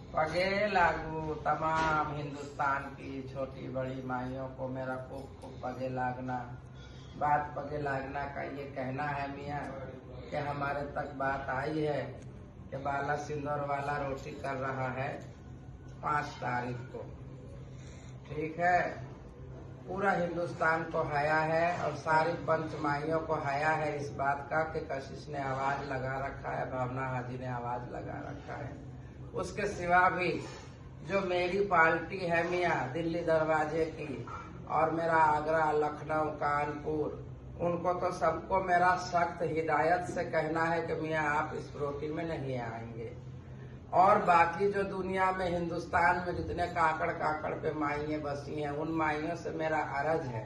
पगे लागू तमाम हिंदुस्तान की छोटी बड़ी माइयों को मेरा खूब खूब पगे लागना। बात पगे लागना का ये कहना है मियाँ कि हमारे तक बात आई है कि बाला सिंदूर वाला रोटी कर रहा है 5 तारीख को। ठीक है, पूरा हिंदुस्तान को हया है और सारी पंच माइयों को हया है इस बात का कि कशिश ने आवाज लगा रखा है, भावना हाजी ने आवाज लगा रखा है। उसके सिवा भी जो मेरी पार्टी है मियाँ दिल्ली दरवाजे की और मेरा आगरा, लखनऊ, कानपुर, उनको तो सबको मेरा सख्त हिदायत से कहना है कि मियाँ आप इस रोटी में नहीं आएंगे। और बाकी जो दुनिया में हिंदुस्तान में जितने काकड़ काकड़ पे माइयाँ बसी हैं उन माइयों से मेरा अर्ज है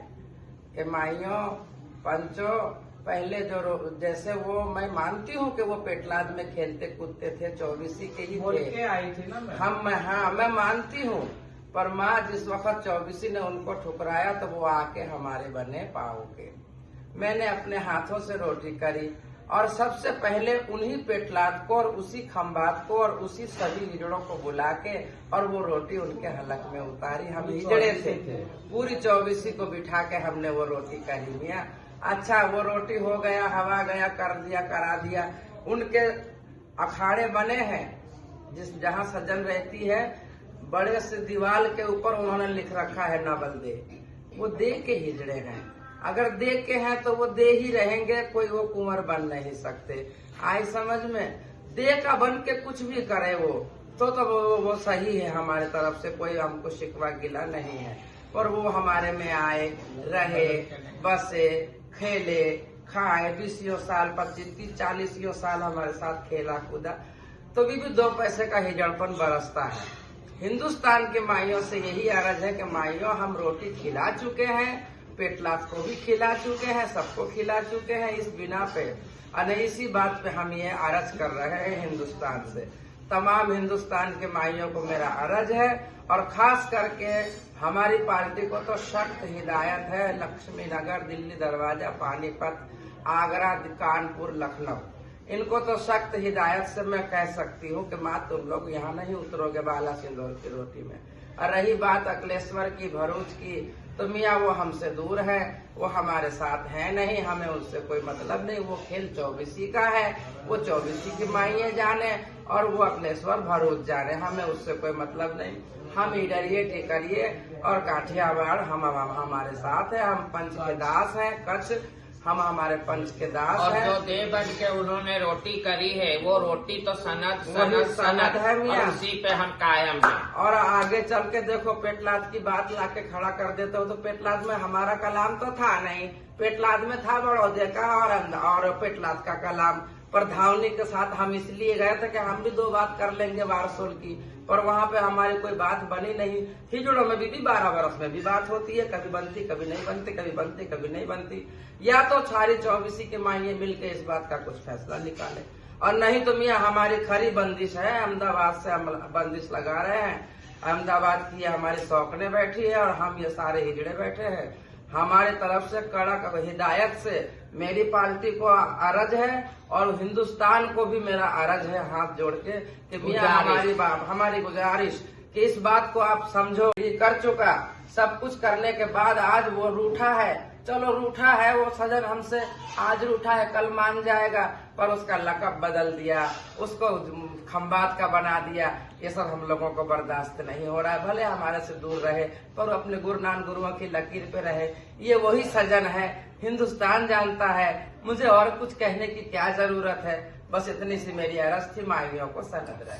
कि माइयों पंचों पहले जो जैसे वो मैं मानती हूँ कि वो पेटलाद में खेलते कूदते थे, 24 के ही थे, आई थी ना मैं मानती हूँ। पर माँ जिस वक्त 24 ने उनको ठुकराया तो वो आके हमारे बने पाँव के। मैंने अपने हाथों से रोटी करी और सबसे पहले उन्हीं पेटलाद को और उसी खम्बात को और उसी सभी हिजड़ों को बुला के और वो रोटी उनके हलक में उतारी। हम हिजड़े थे, पूरी 24 को बिठा के हमने वो रोटी करी मियाँ। अच्छा, वो रोटी हो गया, हवा गया, कर दिया, करा दिया। उनके अखाड़े बने हैं जहाँ सज्जन रहती है, बड़े से दीवार के ऊपर उन्होंने लिख रखा है नवल दे। वो दे के हिजड़े हैं, अगर दे के हैं तो वो दे ही रहेंगे, कोई वो कुंवर बन नहीं सकते। आई समझ में? दे का बन के कुछ भी करे वो तो वो सही है, हमारे तरफ से कोई हमको शिकवा गिला नहीं है। और वो हमारे में आए, रहे, बसे, खेले, खाए, 20 साल, 25, 40 साल हमारे साथ खेला कूदा, तो भी 2 पैसे का हिजड़पन बरसता है। हिंदुस्तान के माइयों से यही अर्ज है कि माइयों हम रोटी खिला चुके हैं, पेटलाद को भी खिला चुके हैं, सबको खिला चुके हैं। इस बिना पे और इसी बात पे हम ये अर्ज कर रहे हैं हिंदुस्तान से। तमाम हिंदुस्तान के माइयों को मेरा अर्ज है और खास करके हमारी पार्टी को तो सख्त हिदायत है, लक्ष्मी नगर, दिल्ली दरवाजा, पानीपत, आगरा, कानपुर, लखनऊ, इनको तो सख्त हिदायत से मैं कह सकती हूँ कि माँ तुम लोग यहाँ नहीं उतरोगे बाला सिंदूर की रोटी में। और रही बात अकलेश्वर की, भरूच की, तो मियाँ वो हमसे दूर है, वो हमारे साथ है नहीं, हमें उससे कोई मतलब नहीं। वो खेल 24 का है, वो 24 की माइये जाने और वो अकलेश्वर भरूच जाने, हमें उससे कोई मतलब नहीं। हम इडरिए टिकरिए और काठियावाड़ हम हमारे साथ है, हम पंच के दास हैं, कच्छ हम हमारे पंच के दास और हैं। जो दे बन के उन्होंने रोटी करी है वो रोटी तो सनद है मियाँ, उसी पे हम कायम हैं। और आगे चल के देखो पेटलाद की बात लाके खड़ा कर देते हो तो पेटलाद में हमारा कलाम तो था नहीं, पेटलाद में था बड़ौदे का और पेटलाद का कलाम। पर धावनी के साथ हम इसलिए गए थे कि हम भी 2 बात कर लेंगे वारसोल की, पर वहाँ पे हमारी कोई बात बनी नहीं। हिजड़ों में भी 12 बरस में भी बात होती है, कभी बनती कभी नहीं बनती, कभी बनती कभी नहीं बनती। या तो सारी 24 के माइये मिलके इस बात का कुछ फैसला निकाले, और नहीं तो मियाँ हमारी खरी बंदिश है, अहमदाबाद से हम बंदिश लगा रहे हैं। अहमदाबाद की हमारी सौकने बैठी है और हम ये सारे हिजड़े बैठे हैं। हमारे तरफ से कड़क हिदायत से मेरी पार्टी को अर्ज है और हिंदुस्तान को भी मेरा अर्ज है हाथ जोड़ के कि मियाँ हमारी गुजारिश कि इस बात को आप समझो। कर चुका, सब कुछ करने के बाद आज वो रूठा है, चलो रूठा है वो सजन हमसे, आज रूठा है कल मान जाएगा, पर उसका लकब बदल दिया, उसको खम्बात का बना दिया। ये सब हम लोगों को बर्दाश्त नहीं हो रहा है। भले हमारे से दूर रहे पर अपने गुरुओं की लकीर पे रहे। ये वही सजन है, हिंदुस्तान जानता है। मुझे और कुछ कहने की क्या जरूरत है, बस इतनी सी मेरी अर्ज थी, माइयों को सनद रहे।